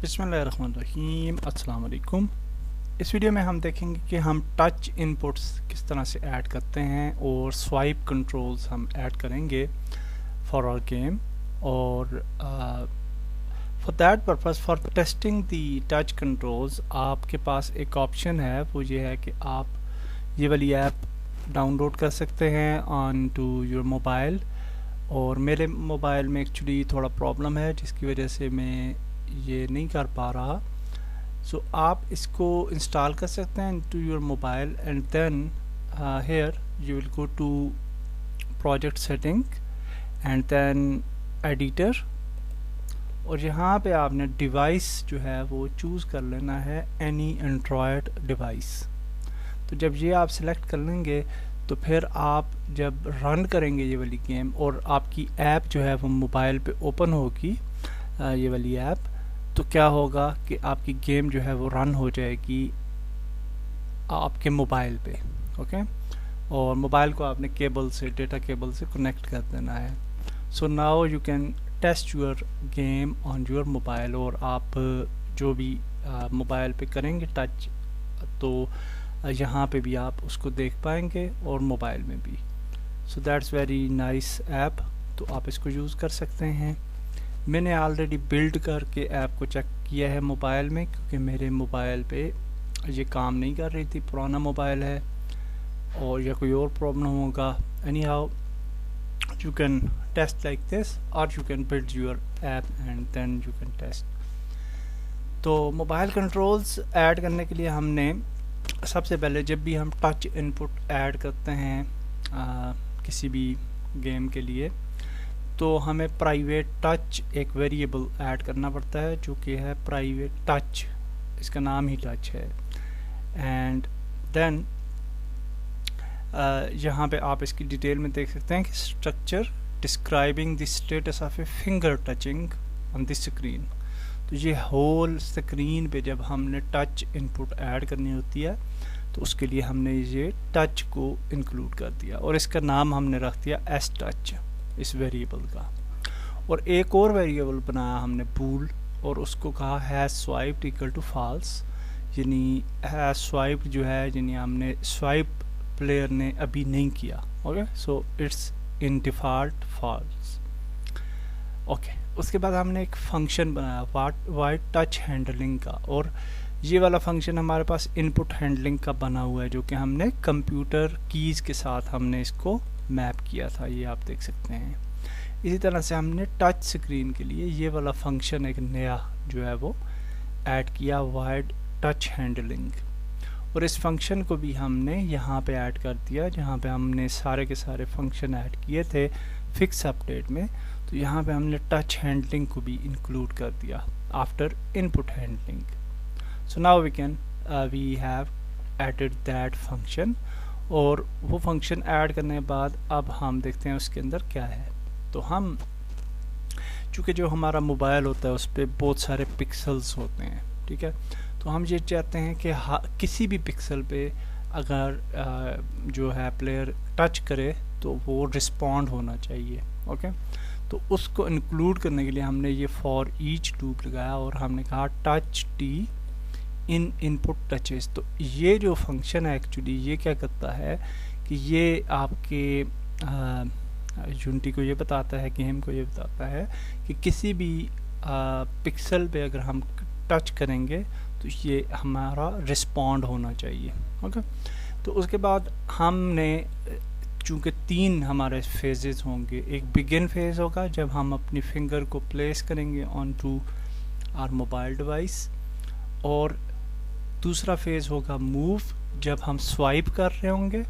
बिस्मिल्लाहिर्रहमानिर्रहीम अस्सलाम वालेकुम। इस वीडियो में हम देखेंगे कि हम टच इनपुट्स किस तरह से ऐड करते हैं और स्वाइप कंट्रोल्स हम ऐड करेंगे फॉर आवर गेम। और for that purpose for testing the touch controls आपके पास एक ऑप्शन है, वो ये है कि आप ये वाली ऐप डाउनलोड कर सकते हैं ऑन टू योर मोबाइल। और मेरे मोबाइल में एक्चुअली थोड़ा प्रॉब्लम है जिसकी वजह से मैं ये नहीं कर पा रहा। सो आप इसको इंस्टॉल कर सकते हैं to your mobile and then here you will go to project setting and then editor, और यहाँ पे आपने डिवाइस जो है वो चूज़ कर लेना है एनी एंड्रॉयड डिवाइस। तो जब ये आप सिलेक्ट कर लेंगे तो फिर आप जब रन करेंगे ये वाली गेम और आपकी ऐप जो है वो मोबाइल पे ओपन होगी, ये वाली ऐप, तो क्या होगा कि आपकी गेम जो है वो रन हो जाएगी आपके मोबाइल पे। ओके, और मोबाइल को आपने केबल से, डेटा केबल से कनेक्ट कर देना है। So now you can test your game on your mobile. और आप जो भी मोबाइल पे करेंगे टच, तो यहाँ पे भी आप उसको देख पाएंगे और मोबाइल में भी। So that's very nice app, तो आप इसको यूज़ कर सकते हैं। मैंने ऑलरेडी बिल्ड करके ऐप को चेक किया है मोबाइल में, क्योंकि मेरे मोबाइल पे ये काम नहीं कर रही थी, पुराना मोबाइल है और या कोई और प्रॉब्लम होगा। Anyhow you can test like this और you can build your app and then you can test. तो मोबाइल कंट्रोल्स ऐड करने के लिए हमने सबसे पहले, जब भी हम टच इनपुट ऐड करते हैं किसी भी गेम के लिए, तो हमें प्राइवेट टच एक वेरिएबल ऐड करना पड़ता है जो कि है प्राइवेट टच, इसका नाम ही टच है। एंड देन यहाँ पे आप इसकी डिटेल में देख सकते हैं कि structure describing the status of a finger touching on the screen. तो ये होल स्क्रीन पे जब हमने टच इनपुट ऐड करनी होती है तो उसके लिए हमने ये टच को इंक्लूड कर दिया और इसका नाम हमने रख दिया एस टच, इस वेरिएबल का। और एक और वेरिएबल बनाया हमने बूल, और उसको कहा has swiped equal to false, यानी हैज स्वाइप्ड जो है, यानी हमने स्वाइप प्लेयर ने अभी नहीं किया। Okay, so it's in default false. Okay, उसके बाद हमने एक फंक्शन बनाया वाइट टच हैंडलिंग का, और ये वाला फंक्शन हमारे पास इनपुट हैंडलिंग का बना हुआ है जो कि हमने कंप्यूटर कीज़ के साथ हमने इसको मैप किया था, ये आप देख सकते हैं। इसी तरह से हमने टच स्क्रीन के लिए ये वाला फंक्शन एक नया जो है वो ऐड किया, वाइड टच हैंडलिंग, और इस फंक्शन को भी हमने यहाँ पे ऐड कर दिया जहाँ पे हमने सारे के सारे फंक्शन ऐड किए थे फिक्स अपडेट में। तो यहाँ पे हमने टच हैंडलिंग को भी इंक्लूड कर दिया after input handling. So now we have added that function, और वो फंक्शन ऐड करने के बाद अब हम देखते हैं उसके अंदर क्या है। तो हम, चूँकि जो हमारा मोबाइल होता है उस पर बहुत सारे पिक्सल्स होते हैं, ठीक है, तो हम ये चाहते हैं कि किसी भी पिक्सल पे अगर जो है प्लेयर टच करे तो वो रिस्पॉन्ड होना चाहिए। ओके, तो उसको इंक्लूड करने के लिए हमने ये फॉर ईच लूप लगाया और हमने कहा टच टी इन इनपुट टचेस। तो ये जो फंक्शन है एक्चुअली ये क्या करता है कि ये आपके यूनिटी को ये बताता है, गेम को ये बताता है कि किसी भी पिक्सल पे अगर हम टच करेंगे तो ये हमारा रिस्पॉन्ड होना चाहिए। ओके, तो उसके बाद हमने, चूँकि 3 हमारे फेजेस होंगे, एक बिगिन फेज होगा जब हम अपनी फिंगर को प्लेस करेंगे on to our mobile device, और दूसरा फेज होगा मूव जब हम स्वाइप कर रहे होंगे,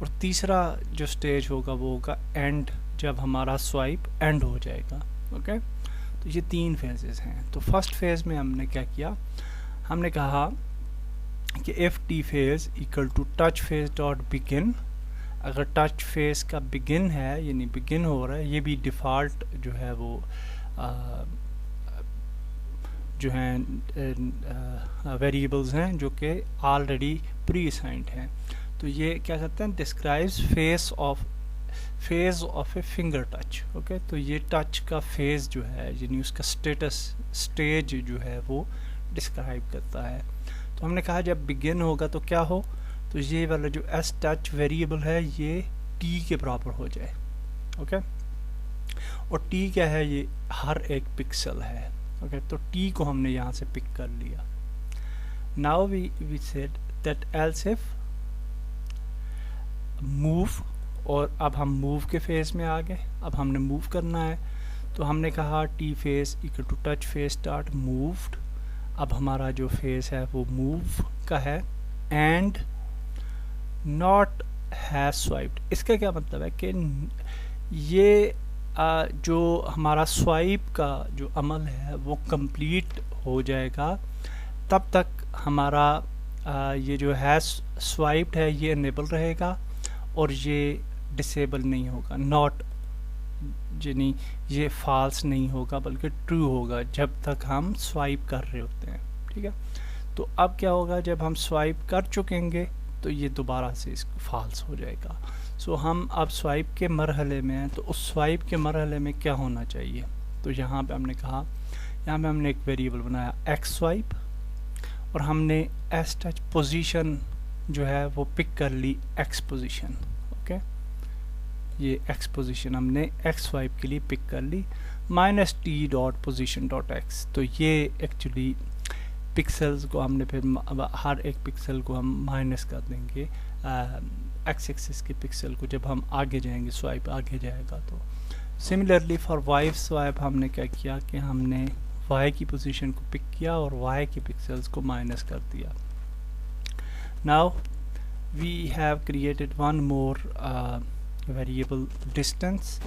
और तीसरा जो स्टेज होगा वो होगा एंड जब हमारा स्वाइप एंड हो जाएगा। ओके, तो ये 3 फेजेस हैं। तो फर्स्ट फेज में हमने क्या किया, हमने कहा कि F T phase equal to touch phase dot begin. अगर टच फेज का बिगिन है, यानी बिगिन हो रहा है, ये भी डिफ़ॉल्ट जो है वो जो हैं वेरिएबल्स हैं जो कि ऑलरेडी प्री असाइंड हैं। तो ये क्या करते हैं, describes face of phase of a finger touch. Okay, तो ये टच का फेज जो है यानी उसका स्टेज जो है वो डिस्क्राइब करता है। तो हमने कहा जब बिगिन होगा तो क्या हो, तो ये वाला जो एस टच वेरिएबल है ये टी के बराबर हो जाए। ओके, और टी क्या है, ये हर एक पिक्सल है। ओके, तो टी को हमने यहाँ से पिक कर लिया। Now we said that else if move, और अब हम मूव के फेज में आ गए। अब हमने मूव करना है, तो हमने कहा T phase equal to touch phase start moved. अब हमारा जो फेज है वो मूव का है। एंड नॉट हैज स्वाइप्ड, इसका क्या मतलब है कि ये जो हमारा स्वाइप का जो अमल है वो कंप्लीट हो जाएगा, तब तक हमारा ये जो है स्वाइप्ड है ये इनेबल रहेगा और ये डिसेबल नहीं होगा। नॉट यानी ये फॉल्स नहीं होगा बल्कि ट्रू होगा जब तक हम स्वाइप कर रहे होते हैं। ठीक है, तो अब क्या होगा, जब हम स्वाइप कर चुकेंगे तो ये दोबारा से इसको फॉल्स हो जाएगा। सो हम अब स्वाइप के मरहले में हैं, तो उस स्वाइप के मरहले में क्या होना चाहिए, तो यहाँ पे हमने कहा, यहाँ पे हमने एक वेरिएबल बनाया एक्स स्वाइप, और हमने एस टच पोजीशन जो है वो पिक कर ली एक्स पोजीशन। ओके, ये एक्स पोजीशन हमने एक्स स्वाइप के लिए पिक कर ली, minus T dot position dot X. तो ये एक्चुअली पिक्सल्स को हमने फिर हर एक पिक्सल को हम माइनस कर देंगे एक्स एक्सिस के पिक्सल को जब हम आगे जाएंगे, स्वाइप आगे जाएगा। तो सिमिलरली फॉर वाई स्वाइप हमने क्या किया कि हमने वाई की पोजीशन को पिक किया और वाई के पिक्सल्स को माइनस कर दिया। Now we have created one more variable distance,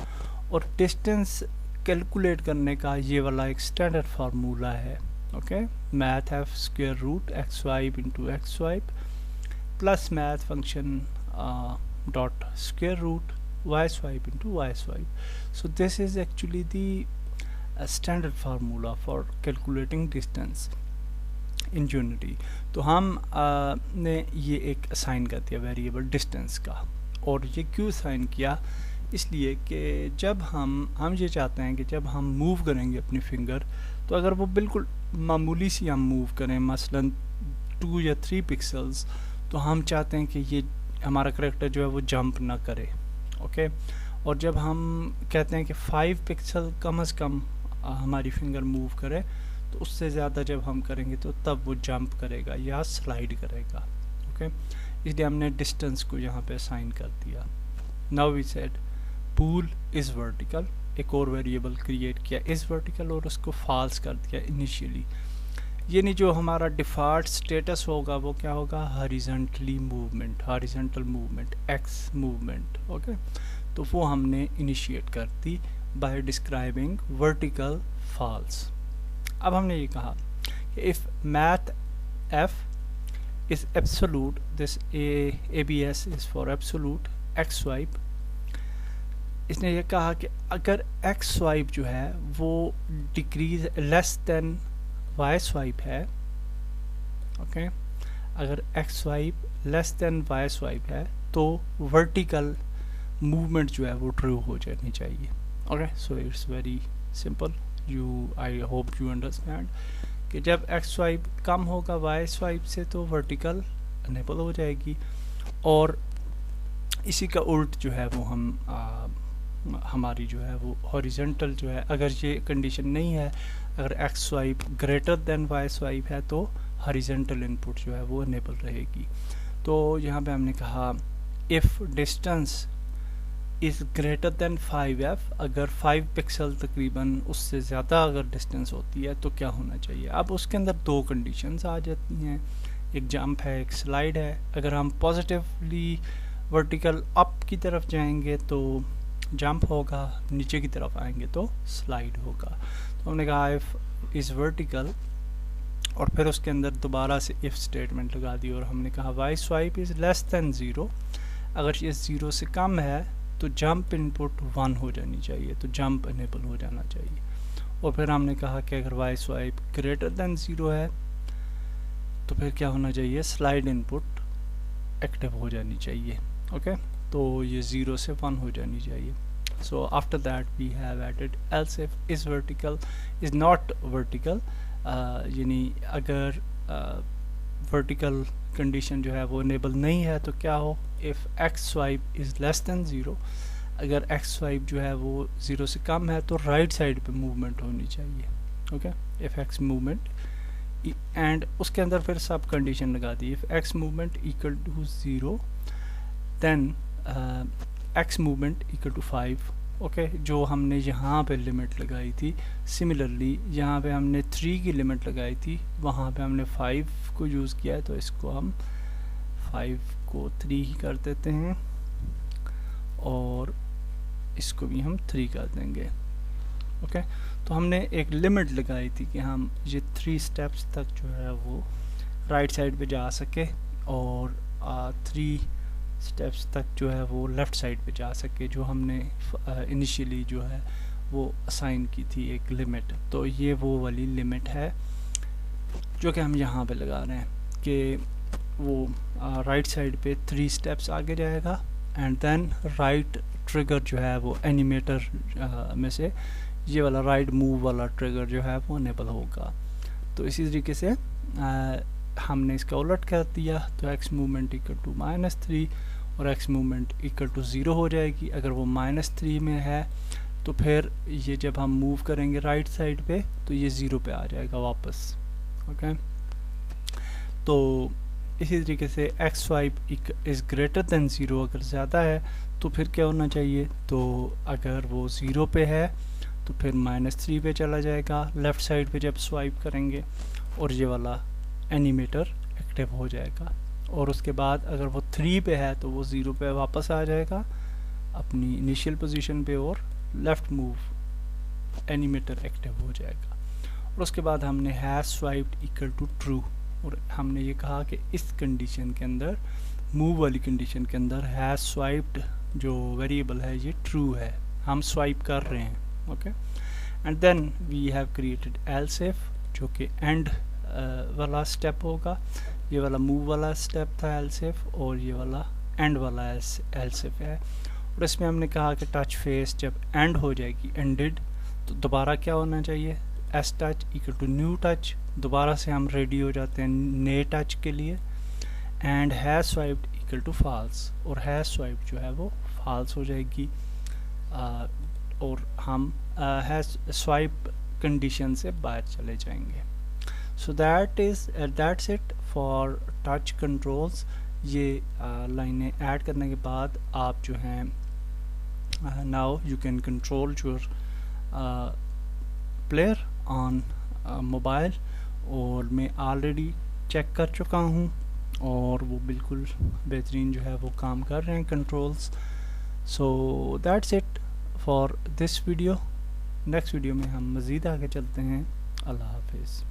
और डिस्टेंस कैलकुलेट करने का ये वाला एक स्टैंडर्ड फार्मूला है। Okay, math have square root X swipe into X swipe plus math function dot square root y swipe into y swipe. So this is actually the standard formula for calculating distance in Unity. तो हम ने ये एक assign कर दिया variable distance का, और ये क्यों असाइन किया, इसलिए कि जब हम ये चाहते हैं कि जब हम मूव करेंगे अपनी फिंगर, तो अगर वो बिल्कुल मामूली सी हम मूव करें, मसलन 2 या 3 पिक्सल्स, तो हम चाहते हैं कि ये हमारा करेक्टर जो है वो जंप ना करे। ओके, और जब हम कहते हैं कि 5 पिक्सल कम से कम हमारी फिंगर मूव करे, तो उससे ज़्यादा जब हम करेंगे तो तब वो जंप करेगा या स्लाइड करेगा। ओके, इसलिए हमने डिस्टेंस को यहाँ पे असाइन कर दिया। Now we said bool is vertical, एक और वेरिएबल क्रिएट किया इज़ वर्टिकल और उसको फॉल्स कर दिया इनिशियली। यानी जो हमारा डिफ़ॉल्ट स्टेटस होगा वो क्या होगा, horizontally movement, horizontal movement, x movement. Okay, तो वो हमने इनिशिएट कर दी बाय डिस्क्राइबिंग वर्टिकल फॉल्स। अब हमने ये कहा कि if math F is absolute, this ABS is for absolute x swipe. इसने ये कहा कि अगर एक्स स्वाइप जो है वो decrease less than Y swipe है, ओके, अगर X swipe less than Y swipe है तो वर्टिकल मूवमेंट जो है वो ट्रू हो जानी चाहिए। Okay, so it's very simple, I hope you understand कि जब एक्स स्वाइप कम होगा वाई स्वाइप से तो वर्टिकल अनेबल हो जाएगी, और इसी का उल्ट जो है वो हमारी जो है वो हॉरिजॉन्टल जो है, अगर ये कंडीशन नहीं है, अगर X swipe greater than Y swipe है तो हॉरिजॉन्टल इनपुट जो है वो इनेबल रहेगी। तो यहाँ पे हमने कहा if distance is greater than 5f, अगर 5 पिक्सल तकरीबन उससे ज़्यादा अगर डिस्टेंस होती है तो क्या होना चाहिए। अब उसके अंदर 2 कंडीशंस आ जाती हैं, एक जंप है एक स्लाइड है। अगर हम पॉजिटिवली वर्टिकल अप की तरफ जाएंगे तो जंप होगा, नीचे की तरफ आएंगे तो स्लाइड होगा। तो हमने कहा इफ़ इज़ वर्टिकल, और फिर उसके अंदर दोबारा से इफ़ स्टेटमेंट लगा दी, और हमने कहा Y swipe is less than 0, अगर ये 0 से कम है तो जंप इनपुट 1 हो जानी चाहिए, तो जंप इनेबल हो जाना चाहिए। और फिर हमने कहा कि अगर वाई स्वाइप ग्रेटर देन 0 है तो फिर क्या होना चाहिए, स्लाइड इनपुट एक्टिव हो जानी चाहिए। ओके, तो ये 0 से 1 हो जानी चाहिए। So after that we have added else if is vertical is not vertical, यानी अगर वर्टिकल कंडीशन जो है वो इनेबल नहीं है तो क्या हो, if x swipe is less than 0, अगर एक्स स्वाइप जो है वो 0 से कम है तो राइट साइड पे मूवमेंट होनी चाहिए। Okay, if X movement and उसके अंदर फिर सब कंडीशन लगा दी, if X movement equal to 0 then X movement equal to 5। Okay, जो हमने यहाँ पे लिमिट लगाई थी, सिमिलरली यहाँ पे हमने 3 की लिमिट लगाई थी, वहाँ पे हमने 5 को यूज़ किया है, तो इसको हम 5 को 3 ही कर देते हैं और इसको भी हम 3 कर देंगे। ओके, तो हमने एक लिमिट लगाई थी कि हम ये 3 स्टेप्स तक जो है वो राइट साइड पे जा सके और 3 स्टेप्स तक जो है वो लेफ़्ट साइड पे जा सके, जो हमने इनिशियली जो है वो असाइन की थी एक लिमिट। तो ये वो वाली लिमिट है जो कि हम यहाँ पे लगा रहे हैं कि वो राइट साइड पे 3 स्टेप्स आगे जाएगा एंड देन राइट ट्रिगर जो है वो एनिमेटर में से ये वाला राइट मूव वाला ट्रिगर जो है वो इनेबल होगा। तो इसी तरीके से हमने इसका उलट कर दिया, तो एक्स मूवमेंट इक्वल टू -3 और एक्स मूवमेंट इक्वल टू 0 हो जाएगी। अगर वो -3 में है तो फिर ये जब हम मूव करेंगे राइट साइड पे तो ये 0 पे आ जाएगा वापस। ओके, तो इसी तरीके से x swipe is greater than 0 अगर ज़्यादा है तो फिर क्या होना चाहिए, तो अगर वो 0 पे है तो फिर -3 पे चला जाएगा लेफ़्ट साइड पे जब स्वाइप करेंगे और ये वाला एनिमेटर एक्टिव हो जाएगा। और उसके बाद अगर वो 3 पे है तो वो 0 पे वापस आ जाएगा अपनी इनिशियल पोजीशन पे और लेफ़्ट मूव एनिमेटर एक्टिव हो जाएगा। और उसके बाद हमने has swiped equal to true, और हमने ये कहा कि इस कंडीशन के अंदर, मूव वाली कंडीशन के अंदर हैश स्वाइप्ड जो वेरिएबल है ये ट्रू है, हम स्वाइप कर रहे हैं। Okay, and then we have created else if जो कि एंड वाला स्टेप होगा। ये वाला मूव वाला स्टेप था एल्स इफ और ये वाला एंड वाला एल्स इफ है। और इसमें हमने कहा कि टच फेस जब एंड हो जाएगी, एंडेड, तो दोबारा क्या होना चाहिए, S touch equal to new touch, दोबारा से हम रेडी हो जाते हैं नए टच के लिए। And has swiped equal to false, और हैश स्वाइप जो है वो फॉल्स हो जाएगी और हम हैश स्वाइप कंडीशन से बाहर चले जाएंगे। So that's it for touch controls. ये लाइनें ऐड करने के बाद आप जो हैं now you can control your player on mobile, और मैं ऑलरेडी चेक कर चुका हूँ और वो बिल्कुल बेहतरीन जो है वो काम कर रहे हैं controls. So that's it for this video. Next video में हम मज़ीद आगे चलते हैं। अल्लाह हाफिज़।